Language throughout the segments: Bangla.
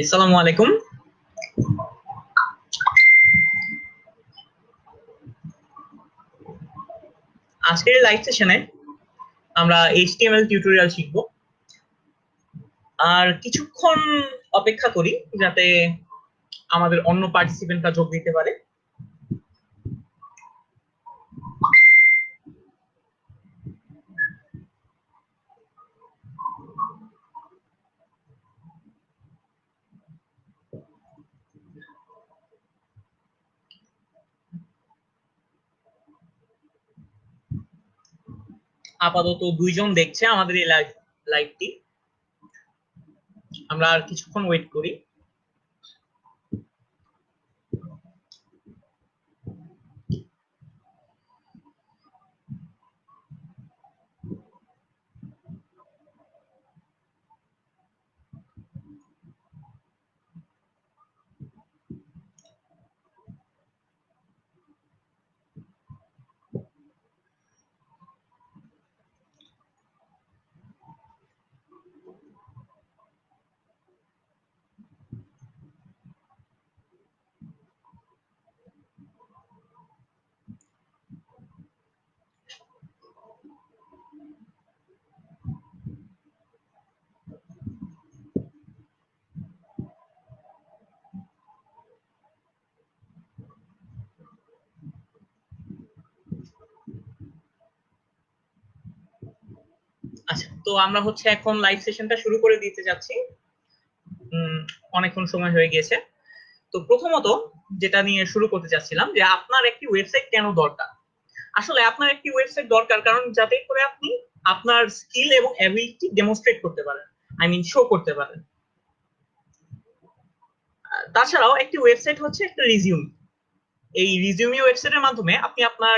আসসালামু আলাইকুম। আজকের লাইভ সেশনে আমরা HTML টিউটোরিয়াল শিখব। আর কিছুক্ষণ অপেক্ষা করি যাতে আমাদের অন্য পার্টিসিপেন্টরা যোগ দিতে পারে। আপাতত 2 জন দেখছে আমাদের এই লাইভটি। আমরা আর কিছুক্ষণ ওয়েট করি। আচ্ছা, তো আমরা এখন লাইভ সেশনটা শুরু করে দিতে যাচ্ছি। অনেকক্ষণ সময় হয়ে গিয়েছে। তো প্রথমত যেটা নিয়ে শুরু করতে চাচ্ছিলাম যে আপনার একটি ওয়েবসাইট কেন দরকার। আসলে আপনার একটি ওয়েবসাইট দরকার কারণ যাতে করে আপনি আপনার স্কিল এবং অ্যাবিলিটি ডেমনস্ট্রেট করতে পারেন, শো করতে পারেন। তাছাড়াও একটি ওয়েবসাইট হচ্ছে একটা রিজিউম। এই রিজিউমি ওয়েবসাইটের মাধ্যমে আপনি আপনার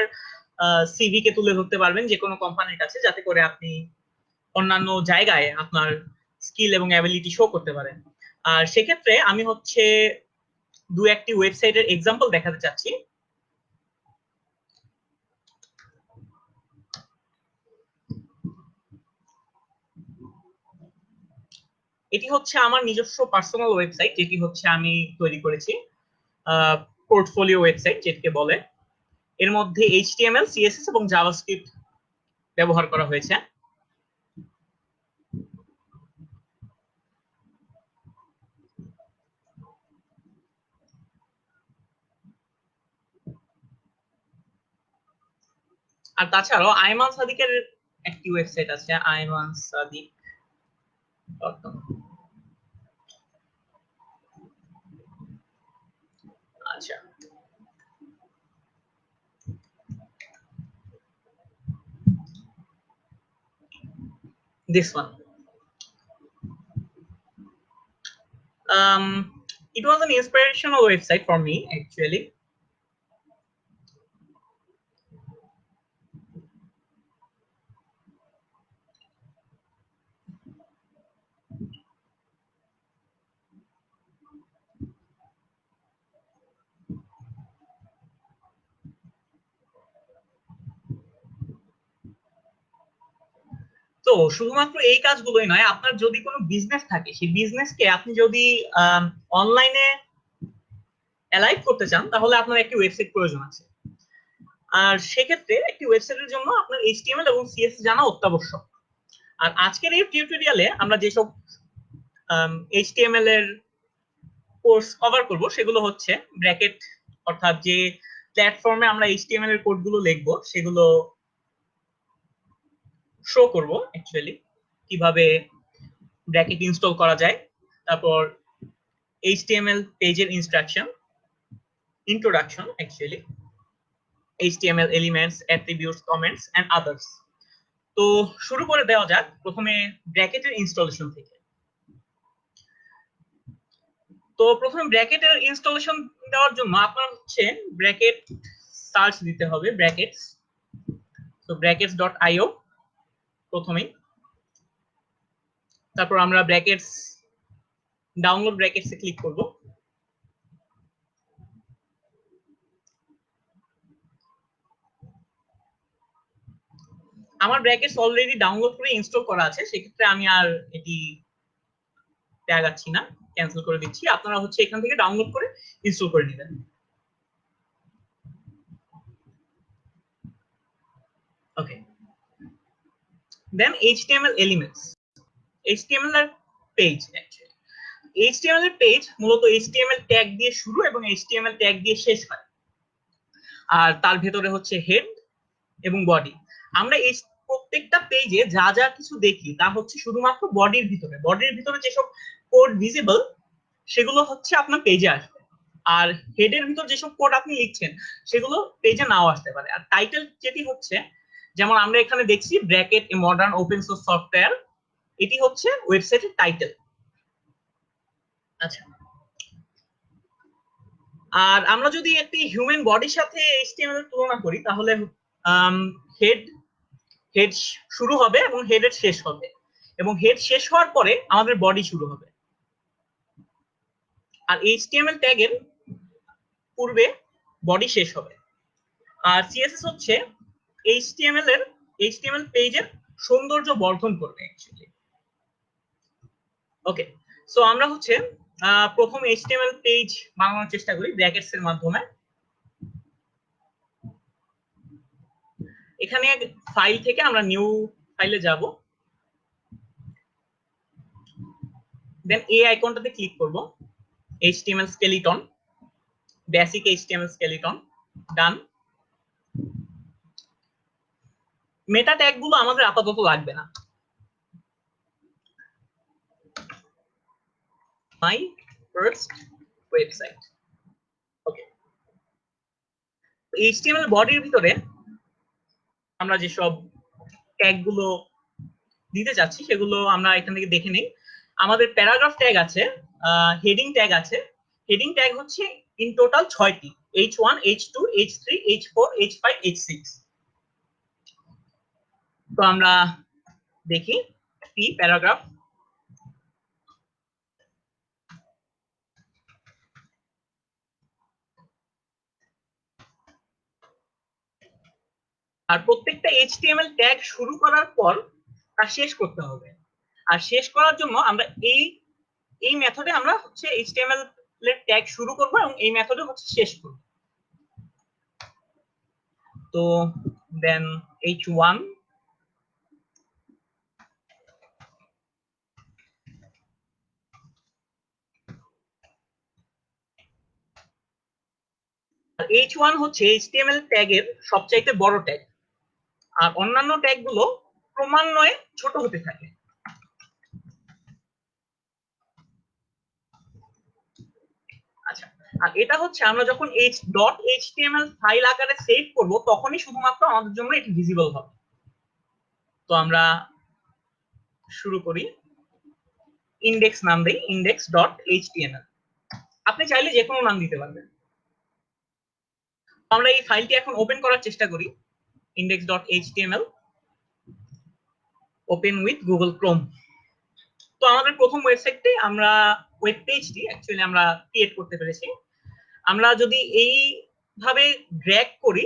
সিভি কে তুলে ধরতে পারবেন যে কোনো কোম্পানির কাছে, যাতে করে আপনি অন্যান্য জায়গায় আপনার স্কিল এবং অ্যাবিলিটি শো করতে পারেন। আর সেক্ষেত্রে আমি দু একটি ওয়েবসাইটের এক্সাম্পল দেখাতে চাচ্ছি। এটি হচ্ছে আমার নিজস্ব পার্সোনাল ওয়েবসাইট, যেটি আমি তৈরি করেছি, পোর্টফোলিও ওয়েবসাইট যেটাকে বলে। এর মধ্যে HTML, CSS এবং জাভাস্ক্রিপ্ট ব্যবহার করা হয়েছে। আর তাছাড়াও আইমান সাদিকের একটি ওয়েবসাইট আছে, aymansadik.com। আচ্ছা, this one. It was an inspirational website for me actually. তো শুধুমাত্র এই কাজগুলোই নয়, আপনার যদি কোনো বিজনেস থাকে, সেই বিজনেসকে আপনি যদি অনলাইনে অ্যালাইভ করতে চান, তাহলে আপনার একটি ওয়েবসাইট প্রয়োজন আছে। আর সেক্ষেত্রে একটি ওয়েবসাইটের জন্য আপনার HTML এবং CSS জানা অত্যাবশ্যক। আর আজকের এই টিউটোরিয়ালে আমরা যেসব HTML এর কোর্স কভার করব সেগুলো হচ্ছে ব্র্যাকেট, অর্থাৎ যে প্ল্যাটফর্মে আমরা HTML এর কোডগুলো লিখবো সেগুলো শো করব অ্যাকচুয়ালি, কিভাবে ব্র্যাকেট ইনস্টল করা যায়। তারপর HTML পেজের introduction actually, HTML elements, attributes, comments and others. তো শুরু করে দেওয়া যাক প্রথমে ব্র্যাকেটের ইনস্টলেশন থেকে। তো প্রথমে ব্র্যাকেটের ইনস্টলেশন দেওয়ার জন্য আপনার ব্র্যাকেট সার্চ দিতে হবে, ব্র্যাকেটস। তো brackets.io প্রথমেই। তারপর আমরা ব্র্যাকেটস ডাউনলোড ব্র্যাকেটসে ক্লিক করব। আমার ব্র্যাকেটস অলরেডি ডাউনলোড করে ইনস্টল করা আছে, সেক্ষেত্রে আমি আর এটি দেখাচ্ছি না। ক্যান্সেল করে দিচ্ছি, আপনারা হচ্ছে এখান থেকে ডাউনলোড করে ইনস্টল করে নেবেন। ওকে, দেন HTML এলিমেন্টস, HTML এর পেজ। HTML এর পেজ মূলত HTML ট্যাগ দিয়ে শুরু এবং HTML ট্যাগ দিয়ে শেষ হয়, আর তার ভেতরে হচ্ছে হেড এবং বডি। আমরা এই প্রত্যেকটা পেজে যা যা কিছু দেখি তা হচ্ছে শুধুমাত্র বডির ভিতরে, বডির ভিতরে যেসব কোড ভিজিবল সেগুলো হচ্ছে আপনার পেজে আসবে, আর হেডের ভিতর যেসব কোড আপনি লিখছেন সেগুলো পেজে নাও আসতে পারে। আর টাইটেল যেটি হচ্ছে, যেমন আমরা এখানে দেখছি bracket a modern open source software, এটি হচ্ছে ওয়েবসাইটের টাইটেল। আচ্ছা, আর আমরা যদি একটি হিউম্যান বডির সাথে HTML এর তুলনা করি তাহলে হেড হেড শুরু হবে এবং হেডের শেষ হবে, এবং হেড শেষ হওয়ার পরে আমাদের বডি শুরু হবে। আর HTML ট্যাগের পূর্বে বডি শেষ হবে। আর CSS হচ্ছে HTML পেজের সৌন্দর্য বর্ধন করবে অ্যাকচুয়ালি। ওকে, সো আমরা হচ্ছে প্রথম HTML পেজ বানানোর চেষ্টা করি ব্র্যাকেটস এর মাধ্যমে। এখানে ফাইল থেকে আমরা নিউ ফাইলে যাব, দেন এই আইকনটাতে ক্লিক করব, HTML skeleton, basic HTML skeleton, done. Meta tag গুলো আমাদের আপাতত লাগবে না। My first website. Okay, HTML বডির ভিতরে আমরা যেসব ট্যাগ গুলো দিতে যাচ্ছি সেগুলো আমরা এখান থেকে দেখে নেই। আমাদের প্যারাগ্রাফ ট্যাগ আছে, হেডিং ট্যাগ আছে। হেডিং ট্যাগ হচ্ছে ইন টোটাল 6টি, H1, H2, H3, H4, H5, H6। তো আমরা দেখি পি প্যারাগ্রাফ। আর প্রত্যেকটা HTML ট্যাগ শুরু করার পর তা শেষ করতে হবে, আর শেষ করার জন্য আমরা এই মেথডে আমরা হচ্ছে HTML এর ট্যাগ শুরু করব এবং এই মেথডে হচ্ছে শেষ করব। তো দেন H1, আর H1 হচ্ছে HTML ট্যাগের সবচাইতে বড় ট্যাগ, আর অন্যান্য ট্যাগ গুলো ক্রমান্বয়ে ছোট হতে থাকে। আচ্ছা, আর এটা হচ্ছে আমরা যখন h.html ফাইল আকারে সেভ করব তখনই শুধুমাত্র আমাদের জন্য এটি ভিজিবল হবে। তো আমরা শুরু করি, ইন্ডেক্স নাম দেই, index.html। আপনি চাইলে যে কোনো নাম দিতে পারবেন। আমরা এই ফাইলটি এখন ওপেন করার চেষ্টা করি, index.html, open with Google Chrome. তো আমাদের প্রথম ওয়েবসাইটটি আমরা ওয়েব পেজটি অ্যাকচুয়ালি আমরা ক্রিয়েট করতে পেরেছি। আমরা যদি এই ভাবে ড্র্যাগ করি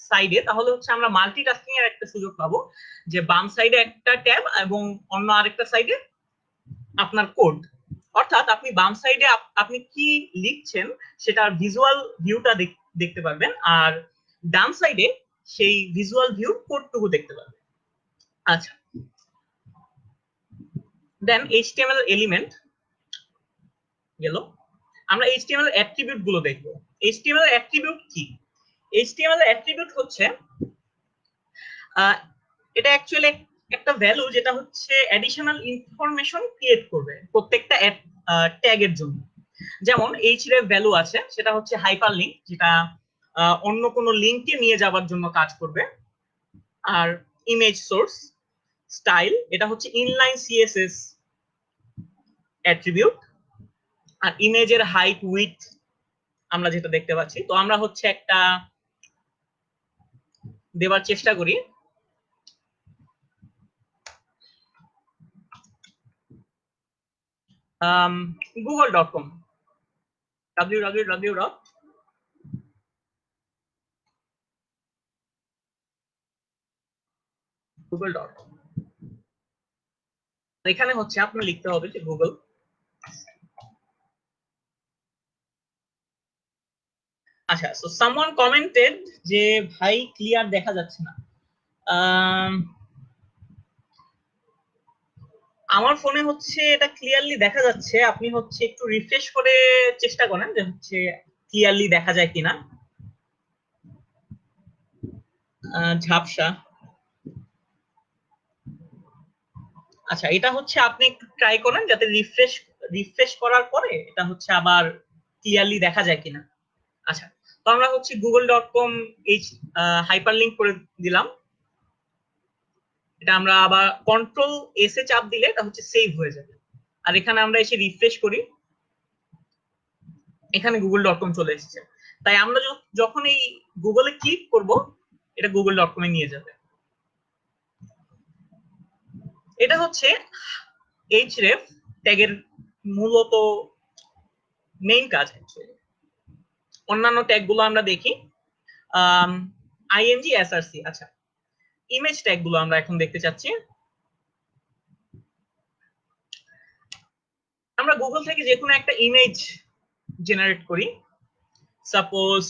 সাইডে তাহলে হচ্ছে আমরা মাল্টিটাস্কিং এর একটা সুযোগ পাবো, যে বাম সাইডে একটা ট্যাব এবং অন্য আরেকটা সাইডে আপনার কোড। অর্থাৎ আপনি বাম সাইডে আপনি কি লিখছেন সেটার ভিজুয়াল ভিউটা দেখতে পারবেন, আর ডান সাইডে সেই ভিজুয়াল ভিউ কোডটুকু দেখতে পারবেন। আচ্ছা, দেন HTML এলিমেন্ট গেল। আমরা HTML অ্যাট্রিবিউট গুলো দেখব। HTML অ্যাট্রিবিউট কি? HTML অ্যাট্রিবিউট হচ্ছে এটা অ্যাকচুয়ালি একটা ভ্যালু যেটা হচ্ছে অ্যাডিশনাল ইনফরমেশন ক্রিয়েট করবে প্রত্যেকটা ট্যাগের জন্য। যেমন href ভ্যালু আছে, সেটা হচ্ছে হাইপারলিংক, যেটা অন্য কোনো লিংকে নিয়ে যাওয়ার জন্য কাজ করবে। আর ইমেজ সোর্স, স্টাইল, এটা হচ্ছে ইনলাইন CSS অ্যাট্রিবিউট। আর ইমেজের হাইট উইডথ আমরা যেটা দেখতে পাচ্ছি। তো আমরা হচ্ছে একটা দেওয়ার চেষ্টা করি, google.com, www. google.com। এখানে হচ্ছে আপনার লিখতে হবে যে গুগল আচ্ছা, সো সামওয়ান কমেন্টেড যে ভাই ক্লিয়ার দেখা যাচ্ছে না। আমার ফোনে হচ্ছে এটা ক্লিয়ারলি দেখা যাচ্ছে, আপনি হচ্ছে একটু রিফ্রেশ করে চেষ্টা করেন যে হচ্ছে ক্লিয়ারলি দেখা যায় কিনা। ঝাপসা। আচ্ছা, এটা হচ্ছে আপনি একটু ট্রাই করেন যাতে রিফ্রেশ রিফ্রেশ করার পরে এটা হচ্ছে আবার ক্লিয়ারলি দেখা যায় কিনা। আচ্ছা, তো আমরা হচ্ছে google.com এই হাইপার লিংক করে দিলাম। এটা আমরা আবার কন্ট্রোল এস এ চাপ দিলে এটা হচ্ছে সেভ হয়ে যাবে। আর এখানে আমরা এসে রিফ্রেশ করি, এখানে google.com চলে এসেছে। তাই আমরা যখন এই গুগলে ক্লিক করব এটা google.com এ নিয়ে যাবে। এটা হচ্ছে href ট্যাগের মূলত মেইন কাজ। অন্যান্য ট্যাগ গুলো আমরা দেখি, আইএনজি এসআরসি। আচ্ছা, ইমেজ ট্যাগ গুলো আমরা এখন দেখতে চাচ্ছি। আমরা গুগল থেকে যে কোনো একটা ইমেজ জেনারেট করি, suppose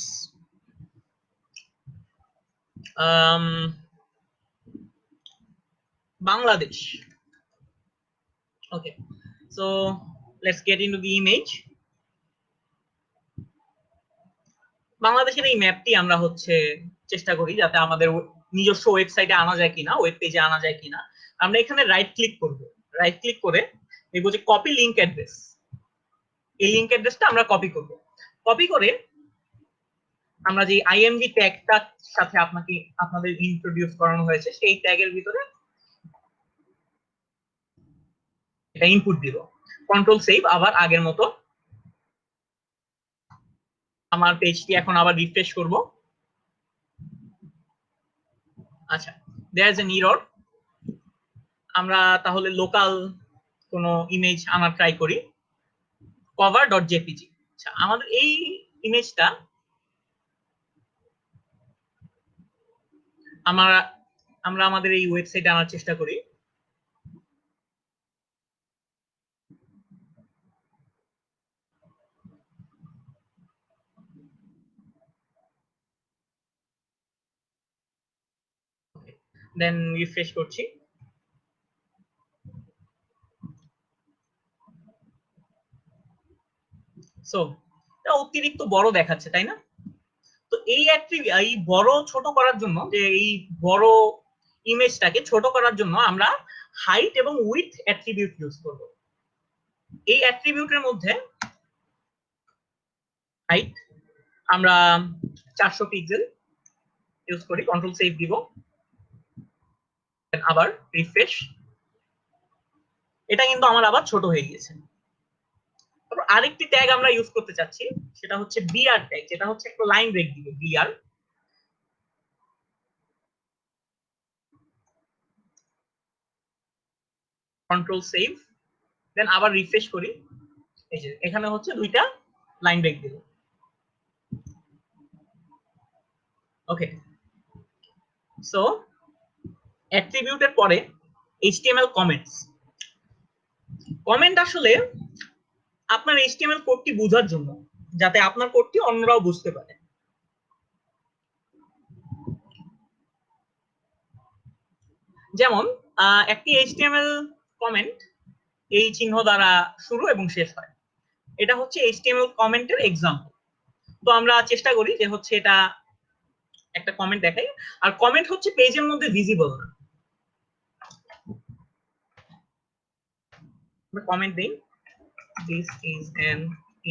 Bangladesh. Okay, so let's get into the image. বাংলাদেশের এই ম্যাপটি আমরা হচ্ছে চেষ্টা করি যাতে আমাদের নিজস্ব ওয়েবসাইটে আনা যায় কিনা, ওয়েব পেজে আনা যায় কিনা। আমরা এখানে রাইট ক্লিক করব, রাইট ক্লিক করে দেখবো যে কপি লিংক অ্যাড্রেস। এই লিংক অ্যাড্রেসটা আমরা কপি করব। কপি করে আমরা যে আইএমজি ট্যাগটার সাথে আপনাদের ইন্ট্রোডিউস করানো হয়েছে সেই ট্যাগের ভিতরে এটা ইনপুট দিব। কন্ট্রোল সেভ, আবার আগের মতো আমার পেজটি এখন আবার রিফ্রেশ করব। আচ্ছা, দেয়ার ইজ এন এরর। আমরা তাহলে লোকাল কোনো ইমেজ আনার ট্রাই করি, cover.jpg। আচ্ছা, আমাদের এই ইমেজটা আমরা আমাদের এই ওয়েবসাইটে আনার চেষ্টা করি। দেন রিফ্রেশ করছি। সো এটা অতিরিক্ত বড় দেখাচ্ছে, তাই না? তো এই বড় ছোট করার জন্য, যে এই বড় ইমেজটাকে ছোট করার জন্য আমরা হাইট এবং উইডথ অ্যাট্রিবিউট ইউজ করব। এই অ্যাট্রিবিউটের মধ্যে হাইট আমরা 400 পিক্সেল ইউজ করি, কন্ট্রোল সেভ দিব, আবার রিফ্রেশ। এটা কিন্তু আমার আবার ছোট হয়ে গিয়েছে। তারপর আরেকটি ট্যাগ আমরা ইউজ করতে চাচ্ছি, সেটা হচ্ছে বিআর ট্যাগ, যেটা হচ্ছে একটা লাইন ব্রেক দিবে, বিআর। কন্ট্রোল সেভ, দেন আবার রিফ্রেশ করি। এই যে এখানে হচ্ছে দুইটা লাইন ব্রেক দিল। ওকে, সো অ্যাট্রিবিউটের পরে এইচটিএমএল কমেন্টস। কমেন্ট আসলে আপনার এইচটিএমএল কোডটি বোঝার জন্য, যাতে আপনার কোডটি অন্যরাও বুঝতে পারে। যেমন একটি এইচটিএমএল কমেন্ট এই চিহ্ন দ্বারা শুরু এবং শেষ হয়। এটা হচ্ছে এইচটিএমএল কমেন্টের এক্সাম্পল। তো আমরা চেষ্টা করি যে হচ্ছে এটা একটা কমেন্ট দেখাই, আর কমেন্ট হচ্ছে পেজের মধ্যে ভিজিবল না। কমেন্ট দিই, this is an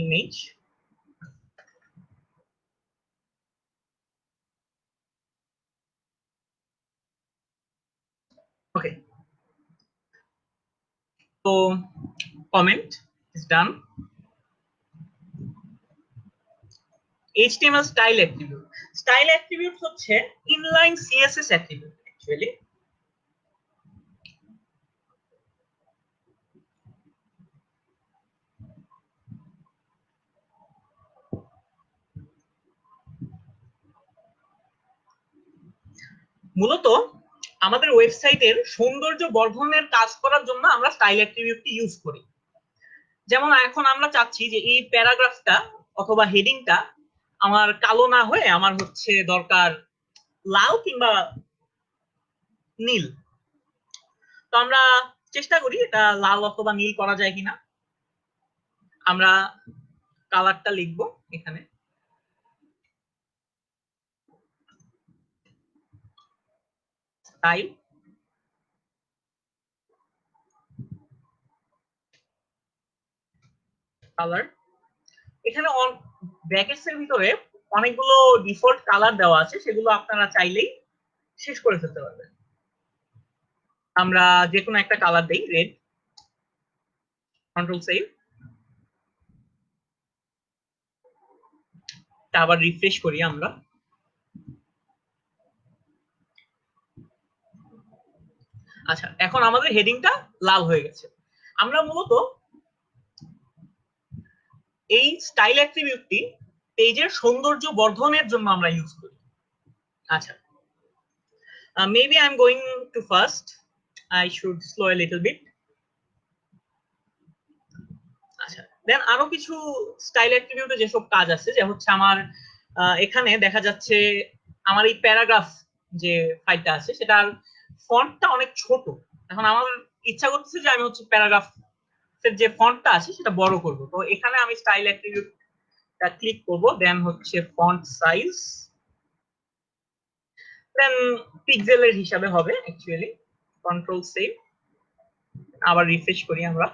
image, okay, so comment is done. HTML style attribute, style attribute হচ্ছে inline CSS attribute actually। মূলত আমাদের ওয়েবসাইটের সৌন্দর্য বর্ধনের কাজ করার জন্য আমরা স্টাইল অ্যাট্রিবিউটটি ইউজ করি। যেমন এখন আমরা চাচ্ছি যে এই প্যারাগ্রাফটা অথবা হেডিংটা আমার কালো না হয়ে আমার হচ্ছে দরকার লাল কিংবা নীল। তো আমরা চেষ্টা করি এটা লাল অথবা নীল করা যায় কিনা। আমরা কালারটা লিখবো এখানে, স্টাইল কালার। এখানে ব্র্যাকেটস এর ভিতরে অনেকগুলো ডিফল্ট কালার দেওয়া আছে, সেগুলো আপনারা চাইলেই শেষ করে ফেলতে পারবেন। আমরা যে কোনো একটা কালার দেই, রেড, কন্ট্রোল সেভ, তা আবার রিফ্রেশ করি আমরা। আচ্ছা, এখন আমাদের হেডিংটা লাল হয়ে গেছে। আমরা মূলত এই স্টাইল অ্যাট্রিবিউটটি পেজের সৌন্দর্য বর্ধনের জন্য আমরা ইউজ করি। আচ্ছা, maybe I'm going to fast. I should slow a little bit. আচ্ছা, দেন আরো কিছু স্টাইল অ্যাট্রিবিউটে যেসব কাজ আছে, যে হচ্ছে আমার এখানে দেখা যাচ্ছে আমার এই প্যারাগ্রাফ যে ফাইলটা আছে সেটার ফন্টটা অনেক ছোট। এখন আমার ইচ্ছা করতেছে যে আমি হচ্ছে প্যারাগ্রাফ যে ফন্টটা আছে সেটা বড় করব। তো এখানে আমি স্টাইল অ্যাট্রিবিউটটা ক্লিক করব, দেন হচ্ছে ফন্ট সাইজ, দেন পিক্সেলের হিসাবে হবে অ্যাকচুয়ালি। কন্ট্রোল সেভ, আবার রিফ্রেশ করি আমরা।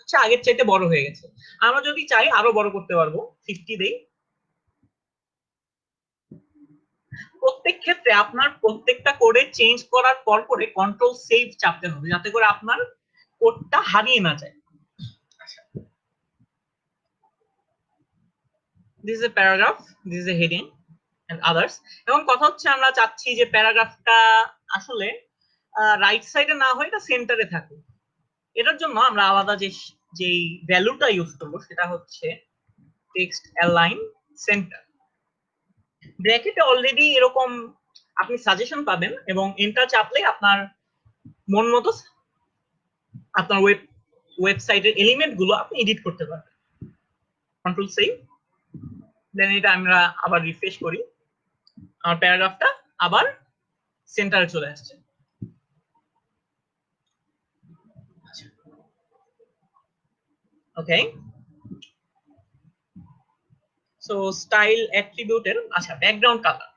আচ্ছা, আগের চাইতে বড় হয়ে গেছে। আমরা যদি চাই আরো বড় করতে পারবো, 50 দেই। প্রত্যেক ক্ষেত্রে আপনার প্রত্যেকটা কোডে চেঞ্জ করার পর পরে কন্ট্রোল সেভ চাপতে হবে, যাতে করে আপনার কোডটা হারিয়ে না যায়। This is a paragraph, this is a heading and others. এবং কথা হচ্ছে আমরা চাচ্ছি যে প্যারাগ্রাফটা আসলে রাইট সাইডে না হয়ে এটা সেন্টারে থাকুক। এটার জন্য আমরা আলাদা যেই ভ্যালুটা ইউজ করবো সেটা হচ্ছে টেক্সট অ্যালাইন সেন্টার। ব্র্যাকেটে অলরেডি এরকম আপনি সাজেশন পাবেন এবং এন্টার চাপলে আপনার মন মতো আপনার ওয়েবসাইটের এলিমেন্ট গুলো আপনি এডিট করতে পারবেন। কন্ট্রোল সেভ, দেন এটা আমরা আবার রিফ্রেশ করি, আমার প্যারাগ্রাফটা আবার সেন্টারে চলে আসছে। ওকে, সো স্টাইল অ্যাট্রিবিউটের আচ্ছা ব্যাকগ্রাউন্ড কালার।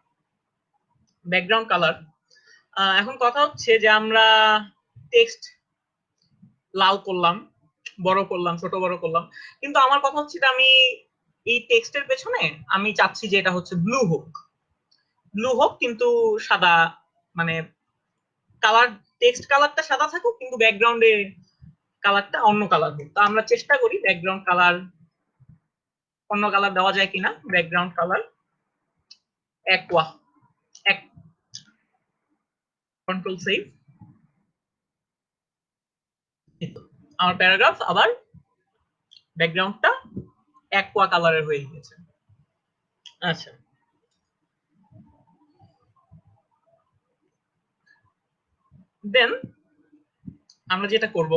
ব্যাকগ্রাউন্ড কালার, এখন কথা হচ্ছে যে আমরা টেক্সট লাল করলাম, বড় করলাম, ছোট বড় করলাম, কিন্তু আমার কথা হচ্ছে যে আমি এই টেক্সটের পেছনে আমি চাচ্ছি যে এটা হচ্ছে ব্লু হোক। ব্লু হোক কিন্তু সাদা, মানে কালার, টেক্সট কালারটা সাদা থাকুক কিন্তু ব্যাকগ্রাউন্ডে কালারটা অন্য কালার হোক। তো আমরা চেষ্টা করি ব্যাকগ্রাউন্ড কালার অন্য কালার দেওয়া যায় কিনা। Background colour aqua, control save, আমার প্যারাগ্রাফ আবার ব্যাকগ্রাউন্ডটা অ্যাকোয়া কালারের হয়ে গেছে। আচ্ছা, দেন আমরা যেটা করব,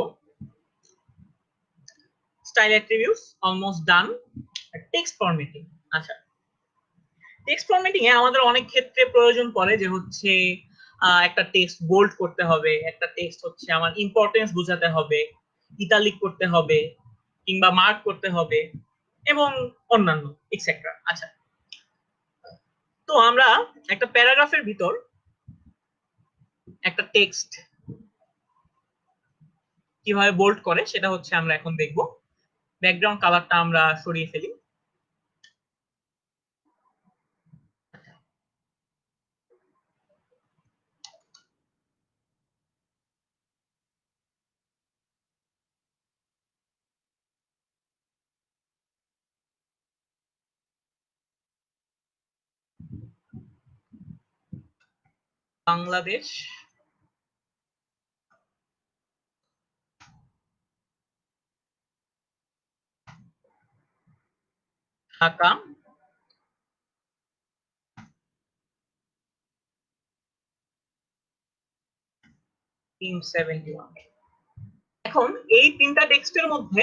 style attributes almost done. Text formatting. আচ্ছা, টেক্সট ফরম্যাটিং এ আমাদের অনেক ক্ষেত্রে প্রয়োজন পড়ে যে হচ্ছে একটা টেক্সট বোল্ড করতে হবে, একটা টেক্সট হচ্ছে আমার ইম্পর্টেন্স বোঝাতে হবে, ইটালিক করতে হবে কিংবা মার্ক করতে হবে এবং অন্যান্য এক্সেট্রা। আচ্ছা, তো আমরা একটা প্যারাগ্রাফের ভিতর একটা টেক্সট কিভাবে বোল্ড করে সেটা হচ্ছে আমরা এখন দেখব। ব্যাকগ্রাউন্ড কালারটা আমরা সরিয়ে ফেলি। বাংলাদেশ ঢাকা টিম 71। এখন এই তিনটা টেক্সটের মধ্যে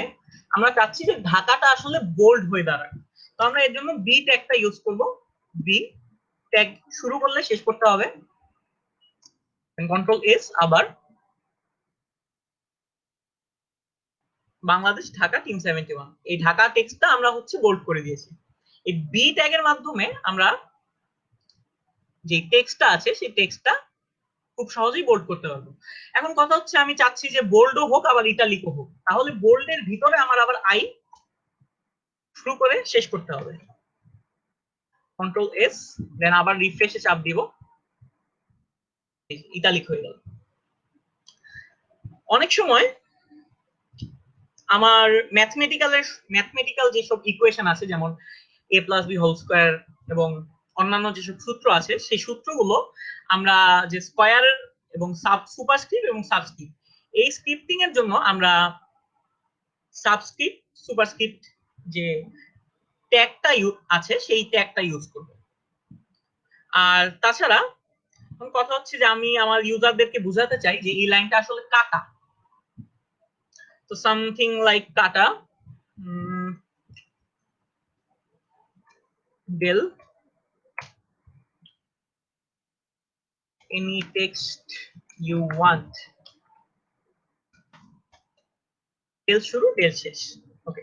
আমরা চাচ্ছি যে ঢাকাটা আসলে বোল্ড হয়ে দাঁড়ায়। তো আমরা এর জন্য বি ট্যাগটা ইউজ করব। বি ট্যাগ শুরু করলে শেষ করতে হবে, কন্ট্রোল এস, আবার বাংলাদেশ ঢাকা টিম 71। এই ঢাকা টেক্সটটা আমরা হচ্ছে বোল্ড করে দিয়েছি। এই বি ট্যাগের মাধ্যমে আমরা যে টেক্সটটা আছে সেই টেক্সটটা খুব সহজেই বোল্ড করতে পারবো। এখন কথা হচ্ছে আমি চাচ্ছি যে বোল্ডও হোক আবার ইটালিকও হোক, তাহলে বোল্ডের ভিতরে আমার আবার আই শুরু করে শেষ করতে হবে। কন্ট্রোল এস, দেন আবার রিফ্রেশে চাপ দিব, ইটালিক হয়ে গেল। অনেক সময় আমার ম্যাথমেটিক্যাল যেসব ইকুয়েশন আছে, যেমন a plus B whole square এবং অন্যান্য যেসব সূত্র আছে, সেই সূত্রগুলো আমরা যে স্কোয়ার এবং সুপারস্ক্রিপ্ট এবং সাবস্ক্রিপ্ট, এই স্ক্রিপ্টিং এর জন্য আমরা সাবস্ক্রিপ্ট সুপারস্ক্রিপ্ট যে ট্যাগটা আছে সেই ট্যাগটা ইউজ করব। আর তাছাড়া কথা হচ্ছে যে আমি আমার ইউজারদেরকে বোঝাতে চাই যে এই লাইনটা আসলে কাটা, তো সামথিং লাইক কাটা del any text you want, del শুরু del শেষ। ওকে,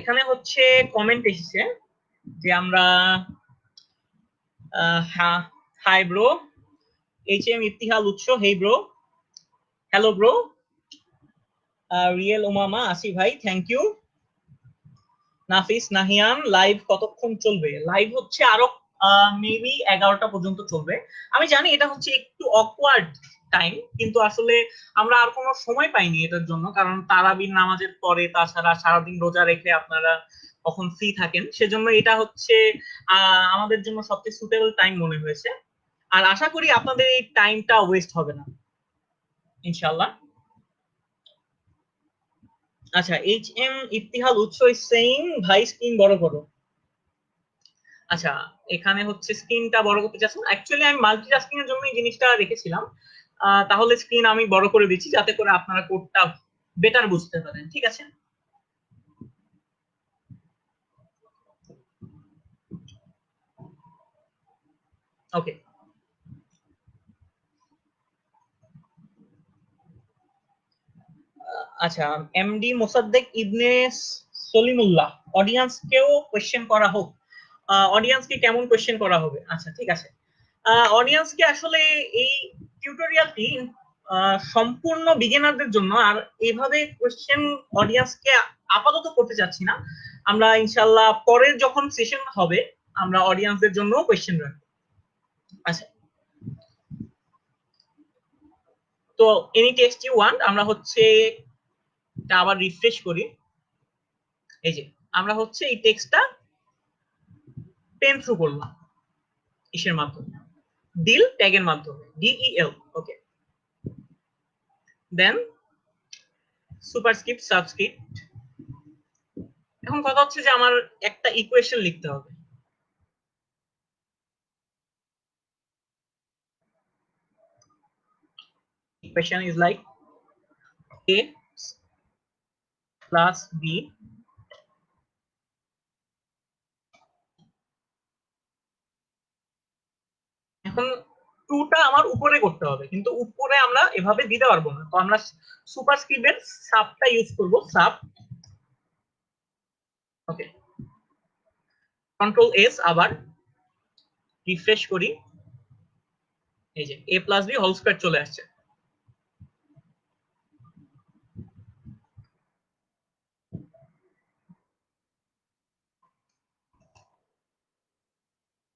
এখানে হচ্ছে কমেন্ট এসেছে যে আমরা হাই ব্রো, HM ইতিহাল Utsho, hey bro, hello bro, real Omama, আসি ভাই, thank you. Nafis Nahiyan, live কতক্ষণ চলবে? লাইভ হচ্ছে আরো মেবি 11টা পর্যন্ত চলবে। আমি জানি এটা হচ্ছে একটু অকওয়ার্ড টাইম, কিন্তু আসলে আমরা আর কোনো সময় পাইনি এটার জন্য, কারণ তারাবির নামাজের পরে, তাছাড়া সারাদিন রোজা রেখে আপনারা কখন ফ্রি থাকেন, সেজন্য এটা হচ্ছে আমাদের জন্য সবচেয়ে সুটেবল টাইম মনে হয়েছে। আর আশা করি আপনাদের এই টাইমটা ওয়েস্ট হবে না ইনশাআল্লাহ। আচ্ছা, HM ইতিহাল উৎস ইজ সেইং ভাই স্ক্রিন বড় করো। আচ্ছা, এখানে হচ্ছে স্ক্রিনটা বড় করতে চাচ্ছেন, অ্যাকচুয়ালি আমি মাল্টিটাস্কিং এর জন্য এই জিনিসটা রেখেছিলাম। তাহলে স্ক্রিন আমি বড় করে দিচ্ছি যাতে করে আপনারা কোডটা বেটার বুঝতে পারেন, ঠিক আছে? ওকে, আচ্ছা, এমডি মোসাদ্দেক ইবনে সলিমুল্লাহ, অডিয়েন্সকেও কোশ্চেন করা হোক। অডিয়েন্সকে কেমন কোশ্চেন করা হবে? আচ্ছা, ঠিক আছে। অডিয়েন্সকে আসলে এই টিউটোরিয়ালটি সম্পূর্ণ বিগিনারদের জন্য, আর এইভাবে কোশ্চেন অডিয়েন্সকে আপাতত করতে চাচ্ছি না। আমরা ইনশাল্লাহ পরের যখন সেশন হবে আমরা অডিয়েন্সদের জন্য কোশ্চেন রাখবো। আচ্ছা, তো এনি টেক্সট ইউ ওয়ান্ট, আমরা হচ্ছে আবার রিফ্রেশ করি। এই যে আমরা হচ্ছে এই টেক্সটটা পেন থ্রু করলাম ইসের মাধ্যমে, ডিল ট্যাগের মাধ্যমে, DEL। ওকে, দেন সুপারস্ক্রিপ্ট সাবস্ক্রিপ্ট। এখন কথা হচ্ছে যে আমার একটা ইকুয়েশন লিখতে হবে। Equation is like a plus b এখন টুটা আমার উপরে করতে হবে, কিন্তু উপরে আমরা এভাবে দিতে পারবো না, তো আমরা সুপারস্ক্রিপ্টের সাবটা ইউজ করব, সাব। ওকে, কন্ট্রোল এস, আবার রিফ্রেশ করি। এই যে a plus B whole square চলে আসছে।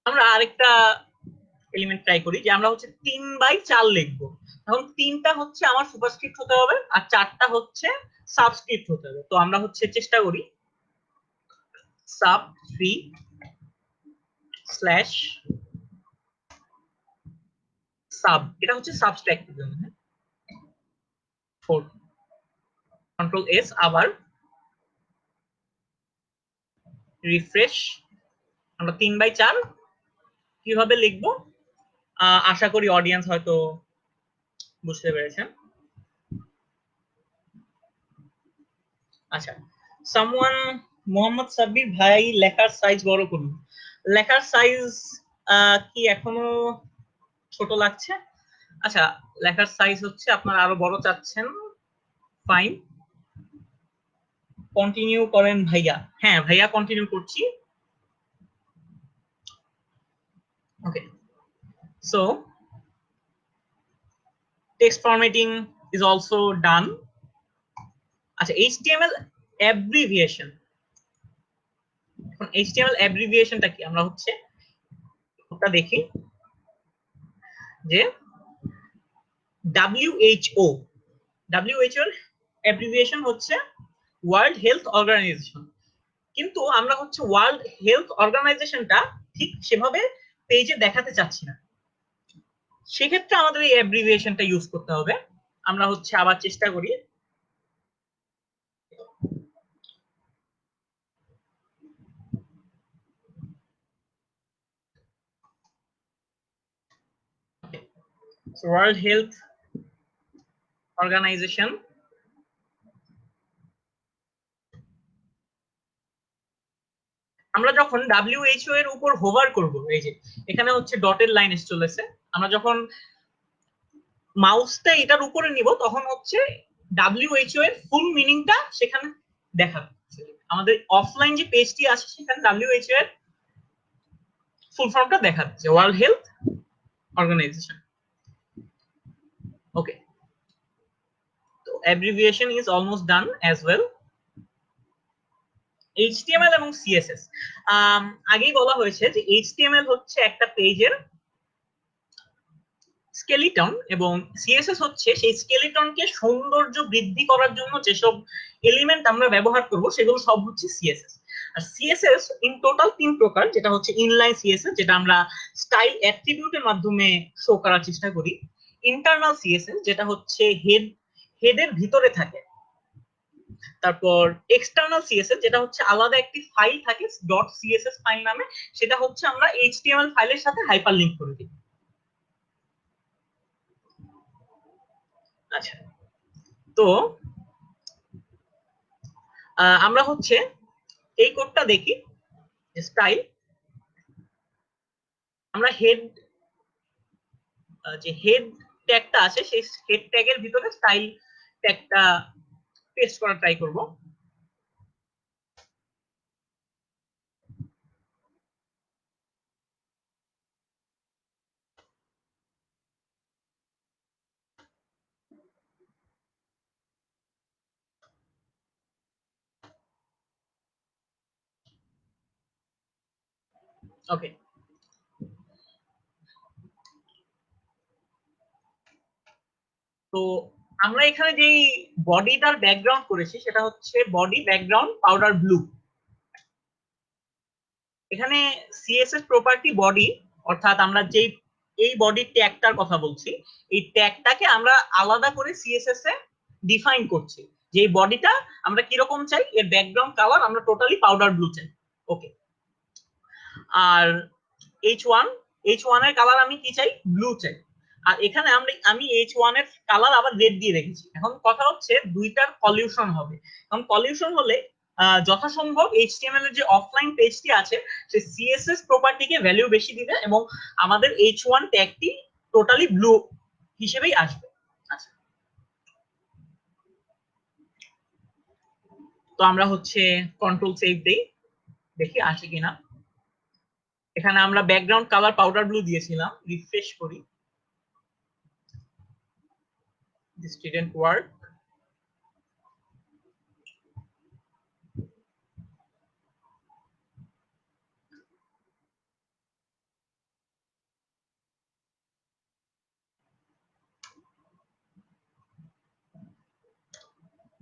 আমরা আরেকটা এলিমেন্ট ট্রাই করি, যে আমরা হচ্ছে 3/4 লিখবো। এখন 3টা হচ্ছে আমার সুপারস্ক্রিপ্ট হতে হবে আর 4টা হচ্ছে সাবস্ক্রিপ্ট হতে হবে। তো আমরা হচ্ছে চেষ্টা করি সাব 3 স্ল্যাশ সাব, এটা হচ্ছে সাবস্ট্রাক্টের জন্য, 4। কন্ট্রোল এস, আবার রিফ্রেশ। আমরা 3/4 কিভাবে লিখবো আশা করি অডিয়েন্স হয়তো বুঝতে পেরেছেন। আচ্ছা, সামওয়ান মোহাম্মদ সাব্বির ভাই লেখার সাইজ বড় করুন। লেখার সাইজ কি এখনো ছোট লাগছে? আচ্ছা, লেখার সাইজ হচ্ছে আপনারা আরো বড় চাচ্ছেন, ফাইন, কন্টিনিউ করেন ভাইয়া। হ্যাঁ ভাইয়া, কন্টিনিউ করছি। Okay, so text formatting is also done. আচ্ছা, এইচটিএমএল অ্যাব্রিভিয়েশন। এখন এইচটিএমএল অ্যাব্রিভিয়েশনটা কি আমরা হচ্ছে ওটা দেখি, যে WHO, WHO এর অ্যাব্রিভিয়েশন হচ্ছে ওয়ার্ল্ড হেলথ অর্গানাইজেশন। কিন্তু আমরা হচ্ছে ওয়ার্ল্ড হেলথ অর্গানাইজেশনটা ঠিক সেভাবে পেজে দেখাতে চাচ্ছি না, সেক্ষেত্রে আমাদের এই অ্যাব্রিভিয়েশনটা ইউজ করতে হবে। আমরা হচ্ছে আবার চেষ্টা করি। ওয়ার্ল্ড হেলথ অর্গানাইজেশন, আমরা যখন WHO এর উপর হোভার করব, এই যে এখানে হচ্ছে ডটের লাইন এসে চলেছে, আমরা যখন মাউসটা এটার উপরে নিব তখন হচ্ছে WHO এর ফুল মিনিংটা সেখানে দেখাবে। আমাদের অফলাইন যে পেজটি আছে সেখানে WHO এর ফুল ফর্মটা দেখাচ্ছে, ওয়ার্ল্ড হেলথ অর্গানাইজেশন। ওকে, তো abbreviation is almost done as well. HTML এবং CSS, আগেই বলা হয়েছে যে HTML হচ্ছে একটা পেজের স্কেলিটন এবং সিএসএস হচ্ছে সেই স্কেলিটনকে সৌন্দর্য বৃদ্ধি করার জন্য যেসব এলিমেন্ট আমরা ব্যবহার করব সেগুলো সব হচ্ছে সিএসএস। আর সিএসএস ইন টোটাল তিন প্রকার, যেটা হচ্ছে ইনলাইন সিএসএস, যেটা আমরা স্টাইল অ্যাট্রিবিউটের মাধ্যমে শো করার চেষ্টা করি। ইন্টারনাল সিএসএস, যেটা হচ্ছে হেডের ভিতরে থাকে। তারপর এক্সটার্নাল সিএসএস, যেটা হচ্ছে আলাদা একটি ফাইল থাকে ডট সিএসএস ফাইল নামে, সেটা হচ্ছে আমরা এইচটিএমএল ফাইলের সাথে হাইপারলিংক করে দিই। আচ্ছা, তো আমরা হচ্ছে এই কোডটা দেখি, স্টাইল, আমরা হেড, যে হেড ট্যাগটা আছে সেই হেড ট্যাগের ভিতরে স্টাইল ট্যাগটা পেস্ট করার ট্রাই করব। ওকে, তো আমরা এখানে যেই বডিটার ব্যাকগ্রাউন্ড করেছি সেটা হচ্ছে বডি ব্যাকগ্রাউন্ড পাউডার ব্লু। এখানে সিএসএস প্রপার্টি বডি, অর্থাৎ আমরা যেই এই বডি ট্যাগটার কথা বলছি, এই ট্যাগটাকে আমরা আলাদা করে সিএসএস এ ডিফাইন করছি, যে এই বডিটা আমরা কিরকম চাই, এর ব্যাকগ্রাউন্ড কালার আমরা টোটালি পাউডার ব্লু চাই। ওকে, আর H1 এর কালার আমি কি চাই, ব্লু চাই। আর এখানে আমি H1 এর কালার আবার রেড দিয়ে রেখেছি। এখন কথা হচ্ছে দুইটার কলিউশন হবে। এখন কলিউশন হলে যথাসম্ভব এইচটিএমএল এর যে অফলাইন পেজটি আছে সে সিএসএস প্রপার্টিকে ভ্যালু বেশি দিবে এবং আমাদের H1 ট্যাগটি টোটালি ব্লু হিসেবেই আসবে। আচ্ছা, তো আমরা হচ্ছে কন্ট্রোল সেভ দেই, দেখি আসে কিনা। এখানে আমরা ব্যাকগ্রাউন্ড কালার পাউডার ব্লু দিয়েছিলাম, রিফ্রেশ করি। This didn't work.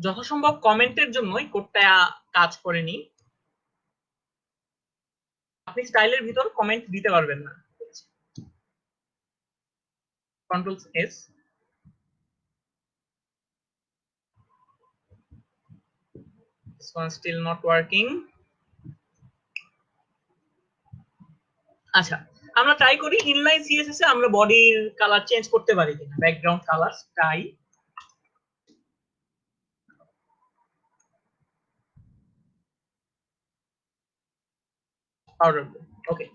যথাসম্ভব কমেন্টের জন্যই কোডটা কাজ করেনি। আপনি স্টাইলের ভিতর কমেন্ট দিতে পারবেন না। Control S, this one still not working. আচ্ছা, আমরা ট্রাই করি ইনলাইন সিএসএস এ আমরা বডির কালার চেঞ্জ করতে পারি কিনা। Background colour style, powder blue. Okay,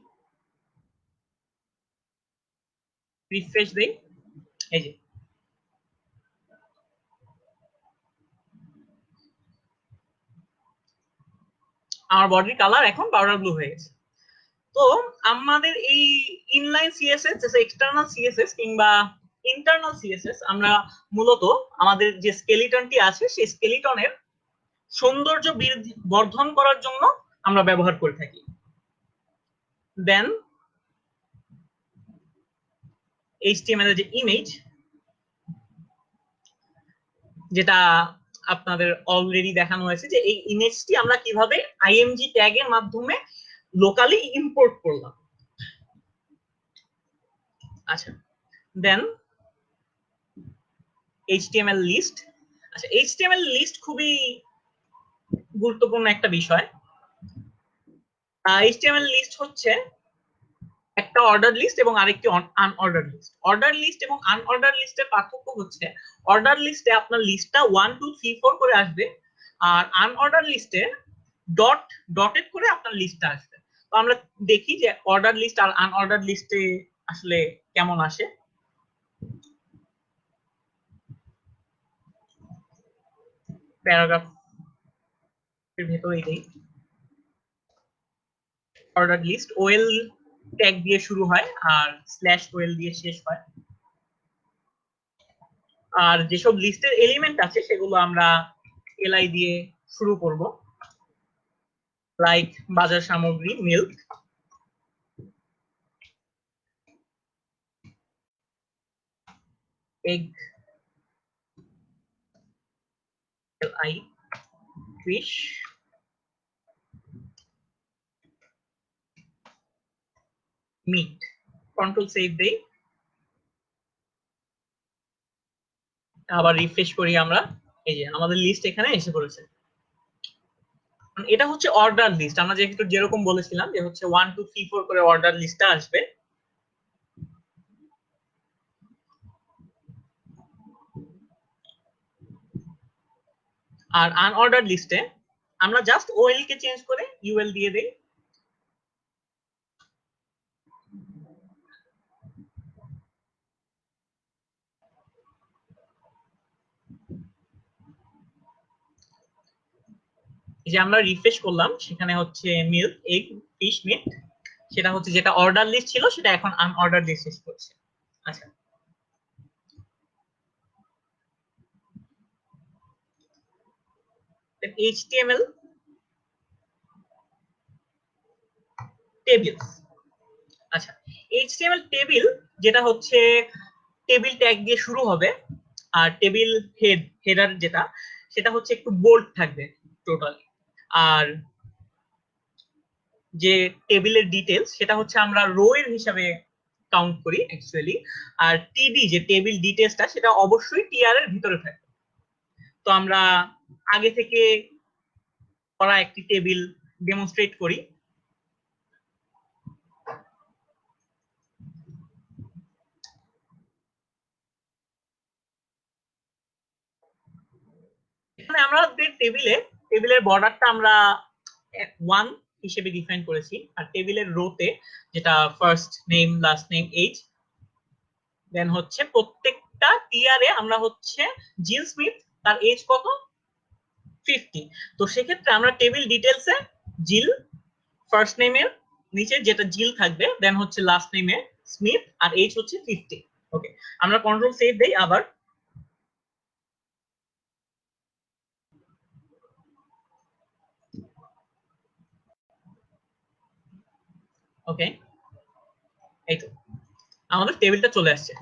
refresh দেই, এই যে আমার বডির কালার এখন পাউডার ব্লু হয়ে গেছে। তো আমাদের এই ইনলাইন সিএসএস, এক্সটার্নাল সিএসএস কিংবা ইন্টারনাল সিএসএস, আমরা মূলত আমাদের যে স্কেলিটনটি আছে সেই স্কেলিটনের সৌন্দর্য বর্ধন করার জন্য আমরা ব্যবহার করে থাকি। দেন এইচটিএমএল এর যে ইমেজ, যেটা আপনাদের অলরেডি দেখানো হয়েছে, যে এই ইমেজটি আমরা কিভাবে আইএমজি ট্যাগ এর মাধ্যমে লোকালি ইম্পোর্ট করলাম। আচ্ছা, দেন এইচটিএমএল লিস্ট। আচ্ছা, এইচটিএমএল লিস্ট খুবই গুরুত্বপূর্ণ একটা বিষয়। এইচটিএমএল লিস্ট হচ্ছে একটা অর্ডার লিস্ট এবং আরেকটি আনঅর্ডার লিস্ট। অর্ডার লিস্ট এবং আনঅর্ডার লিস্টের পার্থক্য হচ্ছে অর্ডার লিস্টে আপনার লিস্টটা 1 2 3 4 করে আসবে, আর আনঅর্ডার লিস্টে ডটেড করে আপনার লিস্টটা আসবে। তো আমরা দেখি যে অর্ডার লিস্ট আর আনঅর্ডার লিস্টে আসলে কেমন আসে। প্যারাগ্রাফ এর ভেতরেই দেই, অর্ডার লিস্ট ওএল ট্যাগ দিয়ে শুরু হয় আর স্ল্যাশ ওএল দিয়ে শেষ হয়। আর যেসব লিস্টের এলিমেন্ট আছে সেগুলো আমরা এলআই দিয়ে শুরু করব, লাইক বাজার সামগ্রী, milk, egg, LI, fish, meat. Control save দেই, আবার রিফ্রেশ করি আমরা, এই যে আমাদের লিস্ট এখানে এসে পড়েছে। এটা হচ্ছে অর্ডার লিস্ট, আমরা যেরকম বলেছিলাম যে হচ্ছে 1 2 3 4 করে অর্ডার লিস্টটা আসবে। আর আনঅর্ডার লিস্টে আমরা জাস্ট ওএল কে চেঞ্জ করে ইউএল দিয়ে দেই। যে আমরা রিফ্রেশ করলাম, সেখানে হচ্ছে মিল্ক, এগ, ফিশ, মিট, সেটা হচ্ছে যেটা অর্ডার লিস্ট ছিল সেটা এখন আনঅর্ডার লিস্ট শেষ করছে। আচ্ছা, এইচটিএমএল টেবিল। আচ্ছা, এইচটিএমএল টেবিল যেটা হচ্ছে টেবিল ট্যাগ দিয়ে শুরু হবে, আর টেবিল হেডার যেটা সেটা হচ্ছে একটু বোল্ড থাকবে টোটালি। আর যে টেবিলের ডিটেলস সেটা হচ্ছে আমরা রো এর হিসাবে কাউন্ট করি অ্যাকচুয়ালি। আর টিডি যে টেবিল ডিটেলসটা সেটা অবশ্যই টিআর এর ভিতরে থাকে। তো আমরা আগে থেকে করা একটি টেবিল ডেমনস্ট্রেট করি। এখানে আমাদের টেবিলের বর্ডারটা আমরা 1 হিসেবে ডিফাইন করেছি, আর টেবিলের রোতে যেটা first name, last name, age, then হচ্ছে প্রত্যেকটা টিআরে আমরা হচ্ছে জিল স্মিথ, তার এজ কত, 50। তো সেক্ষেত্রে আমরা টেবিল ডিটেলসে জিল ফার্স্ট নেমের নিচে যেটা জিল থাকবে, দেন হচ্ছে লাস্ট নেমে স্মিথ, আর এজ হচ্ছে 50। ওকে, আমরা কন্ট্রোল সেভ দেই আবার। ওকে, এই তো আমাদের টেবিলটা চলে আসছে।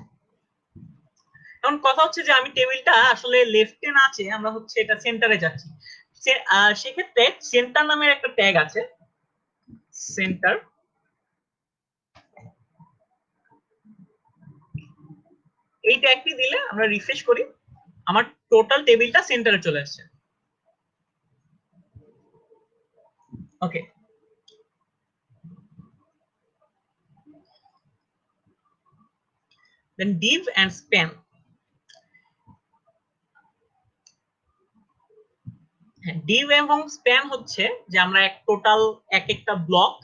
এখন কথা হচ্ছে যে আমি টেবিলটা আসলে লেফটে না আছে, আমরা হচ্ছে এটা সেন্টারে যাচ্ছি। সেক্ষেত্রে সেন্টার নামের একটা ট্যাগ আছে, সেন্টার। এই ট্যাগটি দিলে আমরা রিফ্রেশ করি, আমার টোটাল টেবিলটা সেন্টারে চলে আসছে। ওকে, দেন div and span। ডিভ এবং স্প্যান হচ্ছে যে আমরা টোটাল এক একটা ব্লক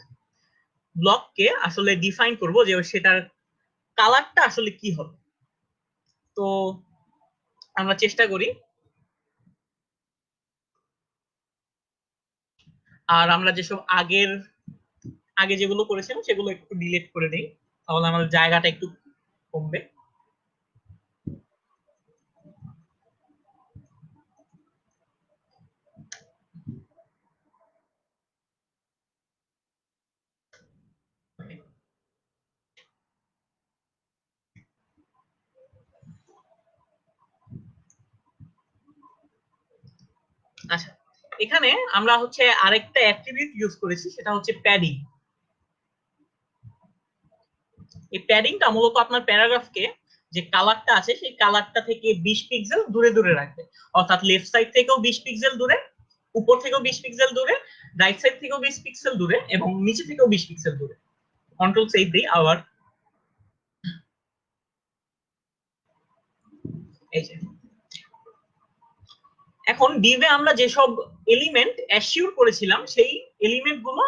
ব্লককে আসলে ডিফাইন করব যে সেটার কালারটা আসলে কি হবে। তো আমরা চেষ্টা করি, আর আমরা যেসব আগে যেগুলো করেছিলাম সেগুলো একটু ডিলিট করে দিই, তাহলে আমাদের জায়গাটা একটু কমবে। আচ্ছা, এখানে আমরা হচ্ছে আরেকটা অ্যাট্রিবিউট ইউজ করেছি, সেটা হচ্ছে প্যাডিং। এই প্যাডিংটা মূলত আপনার প্যারাগ্রাফকে যে কালারটা আছে সেই কালারটা থেকে 20 পিক্সেল দূরে দূরে রাখবে। অর্থাৎ লেফট সাইড থেকেও 20 পিক্সেল দূরে, উপর থেকেও 20 পিক্সেল দূরে, রাইট সাইড থেকেও 20 পিক্সেল দূরে, এবং নিচে থেকেও 20 পিক্সেল দূরে। কন্ট্রোল সেভ দিই আবার। এই যে এখন ডিভে আমরা যেসব এলিমেন্ট অ্যাসিউর করেছিলাম সেই এলিমেন্ট গুলো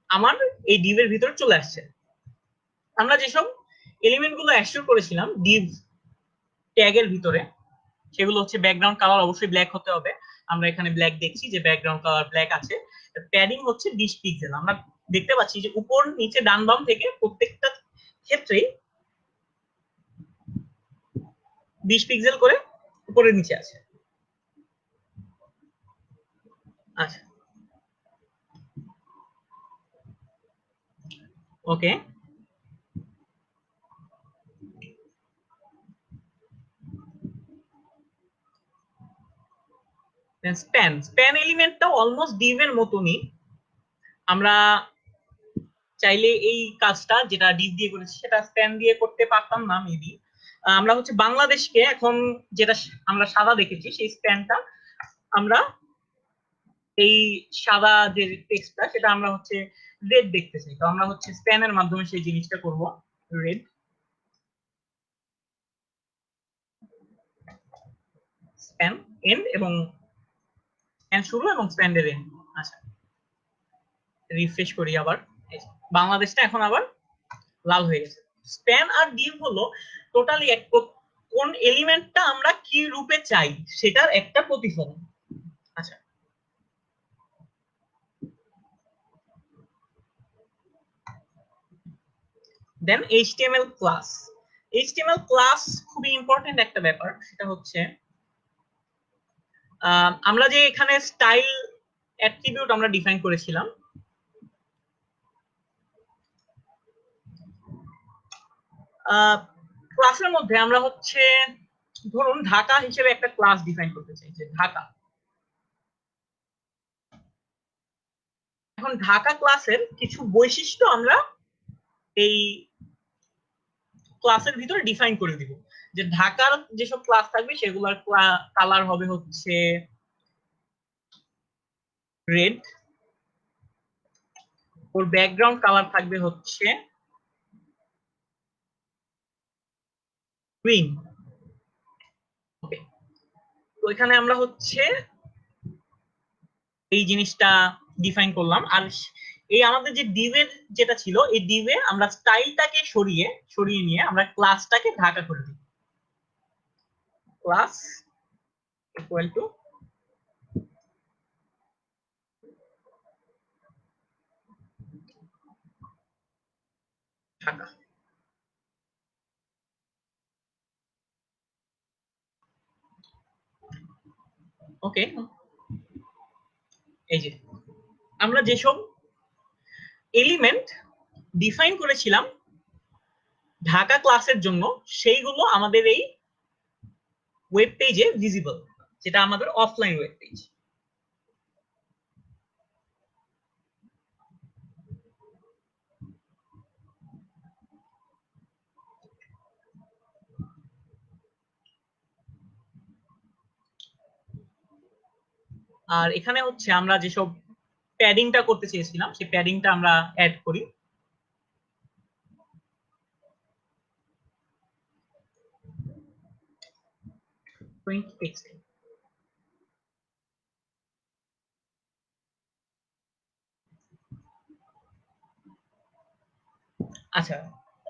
আমার এই ডিভের ভিতরে চলে আসছে। আমরা যেসব এলিমেন্ট গুলো অ্যাসিউর করেছিলাম ডিভ ট্যাগের ভিতরে, সেগুলো হচ্ছে ব্যাকগ্রাউন্ড কালার অবশ্যই ব্ল্যাক হতে হবে। আমরা এখানে ব্ল্যাক দেখছি যে ব্যাকগ্রাউন্ড কালার ব্ল্যাক আছে। প্যাডিং হচ্ছে 20 পিক্সেল। আমরা দেখতে পাচ্ছি যে উপর নিচে ডান বাম থেকে প্রত্যেকটা ক্ষেত্রেই 20 পিক্সেল করে উপরে নিচে আছে। আচ্ছা, ওকে। স্প্যান এলিমেন্টটা অলমোস্ট ডিভ এর মতনই। আমরা চাইলে এই কাজটা যেটা ডিপ দিয়ে করেছি সেটা স্প্যান দিয়ে করতে পারতাম না মেবি। আমরা হচ্ছে বাংলাদেশকে এখন যেটা আমরা সাদা দেখেছি সেই স্প্যানটা আমরা এই সাদা যে টেক্সটটা সেটা আমরা হচ্ছে রেড দেখতে চাই। তো আমরা হচ্ছে স্প্যানের মাধ্যমে সেই জিনিসটা করব। রেড স্প্যান এন্ড, এবং স্প্যান শুরু এবং স্প্যানের এন্ড। আচ্ছা, রিফ্রেশ করি আবার। বাংলাদেশটা এখন আবার লাল হয়ে গেছে। স্প্যান আর ডিভ হলো টোটালি এক, কোন এলিমেন্টটা আমরা কি রূপে চাই সেটার একটা প্রতিফলন। আচ্ছা, দেন এইচটিএমএল ক্লাস। এইচটিএমএল ক্লাস খুবই ইম্পর্টেন্ট একটা ব্যাপার। সেটা হচ্ছে আমরা যে এখানে স্টাইল অ্যাট্রিবিউট আমরা ডিফাইন করেছিলাম, ক্লাসের মধ্যে আমরা হচ্ছে ধরুন ঢাকা হিসেবে একটা ক্লাস ডিফাইন করতে চাই, যে ঢাকা। এখন ঢাকা ক্লাসের কিছু বৈশিষ্ট্য আমরা এই ক্লাসের ভিতরে ডিফাইন করে দিব। যে ঢাকার যেসব ক্লাস থাকবে সেগুলোর কালার হবে হচ্ছে রেড, ওর ব্যাকগ্রাউন্ড কালার থাকবে হচ্ছে গ্রিন। ওকে, তো এখানে আমরা হচ্ছে এই জিনিসটা ডিফাইন করলাম। আর এই আমাদের যে ডিভের যেটা ছিল, এই ডিভে আমরা স্টাইলটাকে সরিয়ে নিয়ে আমরা ক্লাসটাকে ঢাকা করে দিই। Class equal to Dhaka. Okay, এই যে আমরা যেসব এলিমেন্ট ডিফাইন করেছিলাম ঢাকা ক্লাসের জন্য সেইগুলো আমাদের এই ওয়েব পেজে ভিজিবল, যেটা আমাদের অফলাইন ওয়েব পেজ। আর এখানে হচ্ছে আমরা যেসব প্যাডিংটা করতে চেয়েছিলাম সেই প্যাডিংটা আমরা অ্যাড করি। 20 পিক্সেল। আচ্ছা,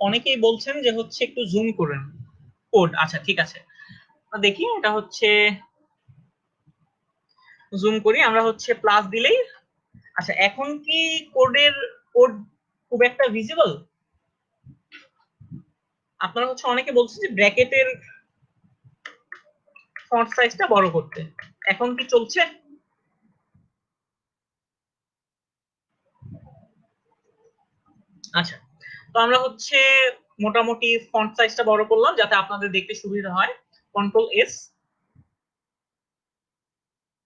অনেকেই বলছেন যে হচ্ছে একটু জুম করেন কোড। আচ্ছা ঠিক আছে, দেখি এটা হচ্ছে জুম করি আমরা, হচ্ছে প্লাস দিলেই। আচ্ছা, এখন কি কোড খুব একটা ভিজিবল? আপনারা হচ্ছে অনেকে বলছেন যে ব্র্যাকেটের ফন্ট সাইজটা বড় করতে, এখন কি চলছে? আচ্ছা, তো আমরা হচ্ছে মোটামুটি ফন্ট সাইজটা বড় করলাম যাতে আপনাদের দেখতে সুবিধা হয়। কন্ট্রোল এস,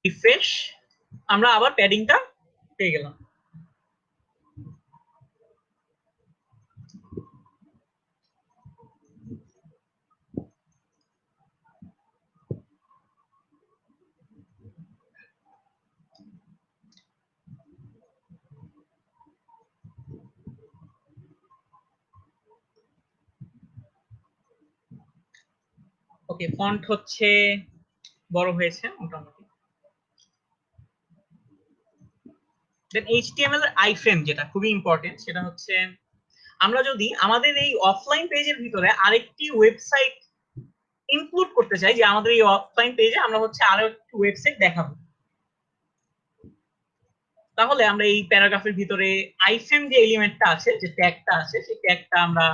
রিফ্রেশ, আমরা আবার প্যাডিংটা পেয়ে গেলাম। ওকে, ফন্ট হচ্ছে বড় হয়েছে মোটামুটি। দেন এইচটিএমএল এর আইফ্রেম যেটা খুবই ইম্পর্টেন্ট, সেটা হচ্ছে আমরা যদি আমাদের এই অফলাইন পেজের ভিতরে আরেকটি ওয়েবসাইট ইনক্লুড করতে চাই, যে আমাদের এই অফলাইন পেজে আমরা হচ্ছে আরো একটি ওয়েবসাইট দেখাবো, তাহলে আমরা এই প্যারাগ্রাফের ভিতরে আইফ্রেম যে এলিমেন্টটা আছে, যে ট্যাগটা আছে, সেই ট্যাগটা আমরা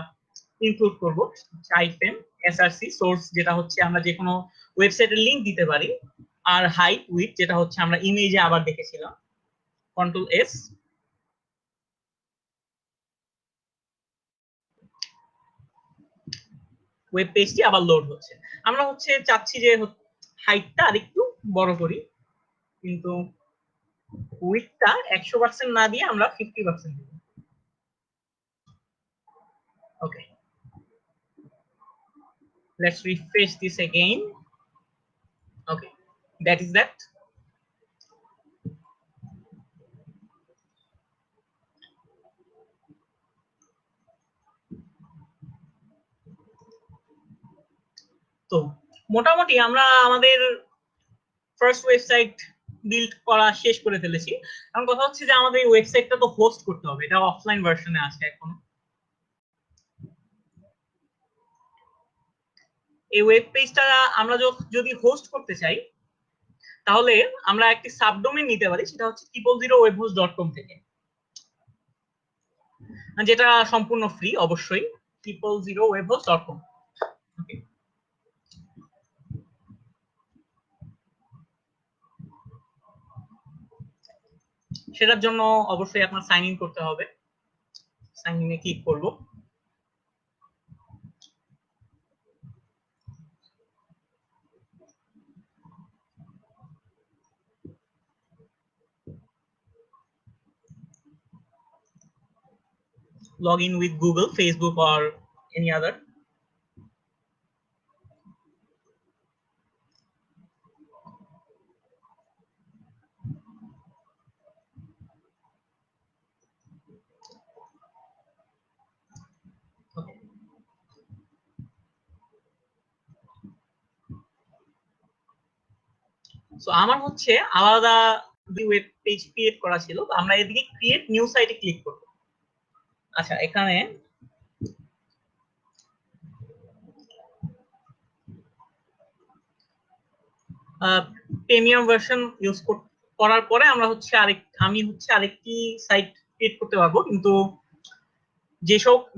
ইনক্লুড করব। আইফ্রেম এসআরসি সোর্স, যেটা হচ্ছে আমরা যে কোনো ওয়েবসাইটের লিংক দিতে পারি, আর হাইট উইথ, যেটা হচ্ছে আমরা ইমেজে আবার দেখেছিলাম। কন্ট্রোল এস, ওয়েব পেজটি আবার লোড হচ্ছে। আমরা হচ্ছে চাচ্ছি যে হাইটটা আরেকটু বড় করি, কিন্তু উইথটা 100% না দিয়ে আমরা 50% দিব। ওকে, let's refresh this again. Okay, that is that. তো মোটামুটি আমরা আমাদের ফার্স্ট ওয়েবসাইট বিল্ড করা শেষ করে ফেলেছি। এখন কথা হচ্ছে যে আমাদের এই ওয়েবসাইটটা তো হোস্ট করতে হবে, এটা অফলাইন ভার্সনে আছে এখনো। এই ওয়েব পেজটা আমরা যদি হোস্ট করতে চাই, তাহলে আমরা একটি সাবডোমেইন নিতে পারি, সেটা হচ্ছে 000webhost.com থেকে, যেটা সম্পূর্ণ ফ্রি অবশ্যই। 000webhost.com। সেটার জন্য অবশ্যই আপনার সাইন ইন করতে হবে। সাইন ইনে ক্লিক করব। log in with Google, Facebook or any other. Okay. So আমার হচ্ছে আলাদা ওয়েব পেজ ক্রিয়েট করা ছিল, তো আমরা এদিকে ক্রিয়েট নিউ সাইটে ক্লিক করব। আচ্ছা, এখানে প্রিমিয়াম ভার্সন ইউজ করার পরে আমরা হচ্ছে আমি হচ্ছে আরেকটি সাইট ক্রিয়েট করতে পারবো, কিন্তু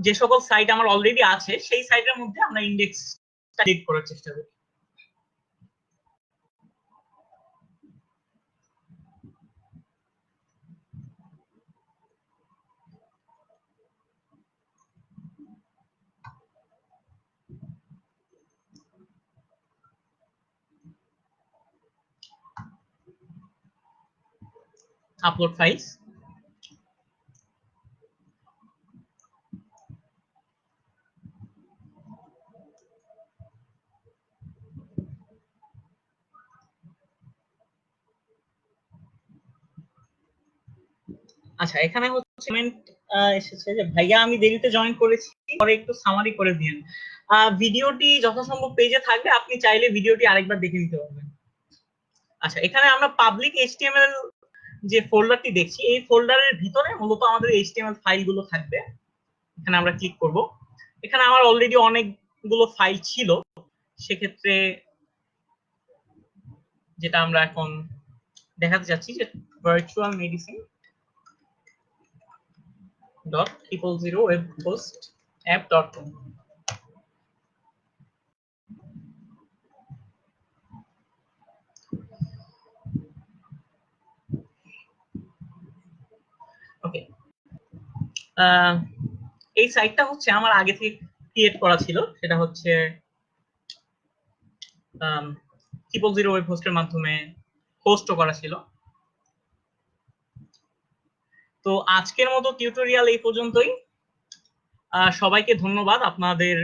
যে সকল সাইট আমার অলরেডি আছে সেই সাইটের মধ্যে আমরা ইন্ডেক্স ক্রিয়েট করার চেষ্টা করি। Upload files. আচ্ছা, এখানে হচ্ছে কমেন্ট এসেছে যে ভাইয়া আমি দেরিতে জয়েন করেছি, পরে একটু সামারি করে দিন। ভিডিওটি যথাসম্ভব পেজে থাকবে, আপনি চাইলে ভিডিওটি আরেকবার দেখে নিতে পারবেন। আচ্ছা, এখানে আমরা পাবলিক এইচটিএমএল যে ফোল্ডারটি দেখছি, এই ফোল্ডারের ভিতরে মূলত আমাদের এইচটিএমএল ফাইলগুলো থাকবে, এখানে আমরা ক্লিক করব। এখানে আমার অলরেডি অনেকগুলো ফাইল ছিল, সেক্ষেত্রে যেটা আমরা এখন দেখাতে যাচ্ছি যে ভার্চুয়াল মেডিসিন .000 webhostapp.com। ওকে, এই সাইটটা হচ্ছে আমার আগে থেকে ক্রিয়েট করা ছিল, সেটা হচ্ছে 000 ওয়েব হোস্টের মাধ্যমে হোস্টও করা ছিল। তো আজকের মতো টিউটোরিয়াল এই পর্যন্তই। সবাইকে ধন্যবাদ আপনাদের